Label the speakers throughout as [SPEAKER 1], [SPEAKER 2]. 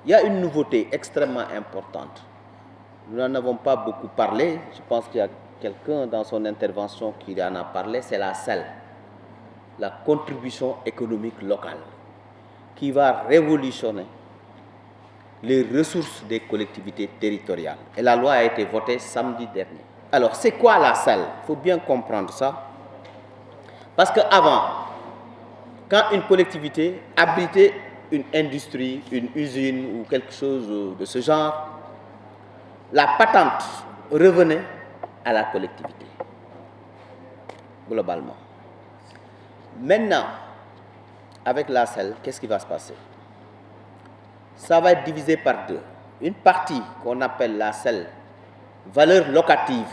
[SPEAKER 1] il y a une nouveauté extrêmement importante. Nous n'en avons pas beaucoup parlé. Je pense qu'il y a quelqu'un dans son intervention qui en a parlé. C'est la CEL, la contribution économique locale, qui va révolutionner les ressources des collectivités territoriales. Et la loi a été votée samedi dernier. Alors, c'est quoi la CEL? Il faut bien comprendre ça. Parce qu'avant, quand une collectivité abritait une industrie, une usine ou quelque chose de ce genre, la patente revenait à la collectivité, globalement. Maintenant, avec la CEL, qu'est-ce qui va se passer? Ça va être divisé par deux. Une partie qu'on appelle la CEL, valeur locative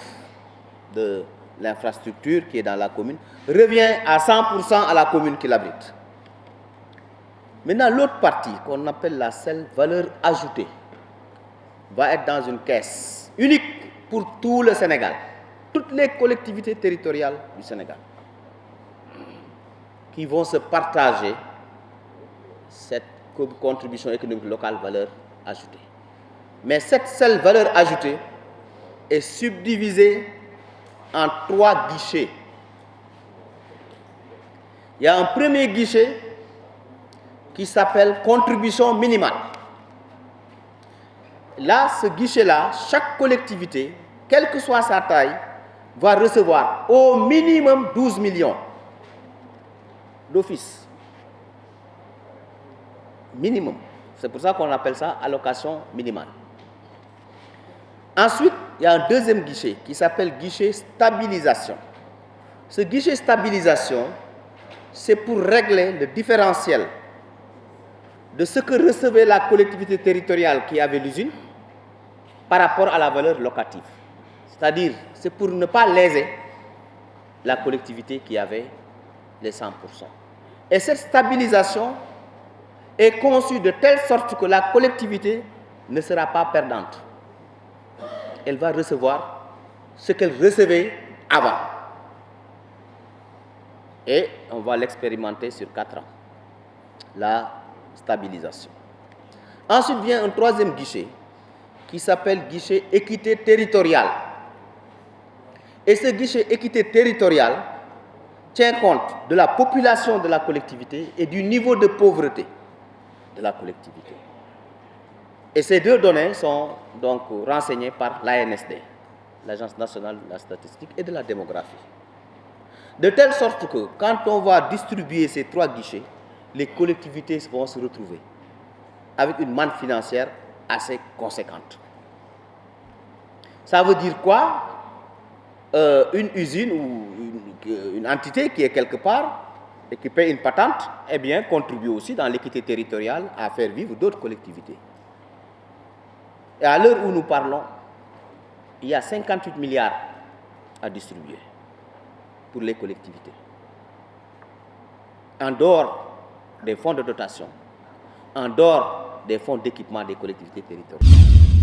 [SPEAKER 1] de l'infrastructure qui est dans la commune, revient à 100% à la commune qui l'abrite. Maintenant, l'autre partie qu'on appelle la CEL, valeur ajoutée, va être dans une caisse unique pour tout le Sénégal, toutes les collectivités territoriales du Sénégal, qui vont se partager cette contribution économique locale valeur ajoutée. Mais cette seule valeur ajoutée est subdivisée en 3 guichets. Il y a un premier guichet qui s'appelle contribution minimale. Là, ce guichet-là, chaque collectivité, quelle que soit sa taille, va recevoir au minimum 12 millions d'office. Minimum. C'est pour ça qu'on appelle ça allocation minimale. Ensuite, il y a un deuxième guichet qui s'appelle guichet stabilisation. Ce guichet stabilisation, c'est pour régler le différentiel de ce que recevait la collectivité territoriale qui avait l'usine par rapport à la valeur locative. C'est-à-dire, c'est pour ne pas léser la collectivité qui avait les 100%. Et cette stabilisation est conçue de telle sorte que la collectivité ne sera pas perdante. Elle va recevoir ce qu'elle recevait avant. Et on va l'expérimenter sur 4 ans, la stabilisation. Ensuite vient un troisième guichet qui s'appelle guichet équité territoriale. Et ce guichet équité territoriale tient compte de la population de la collectivité et du niveau de pauvreté de la collectivité. Et ces deux données sont donc renseignées par l'ANSD, l'Agence nationale de la statistique et de la démographie. De telle sorte que quand on va distribuer ces 3 guichets, les collectivités vont se retrouver avec une manne financière assez conséquente. Ça veut dire quoi? Une usine ou une entité qui est quelque part et qui paie une patente, eh bien, contribue aussi dans l'équité territoriale à faire vivre d'autres collectivités. Et à l'heure où nous parlons, il y a 58 milliards à distribuer pour les collectivités. En dehors des fonds de dotation, en dehors des fonds d'équipement des collectivités territoriales.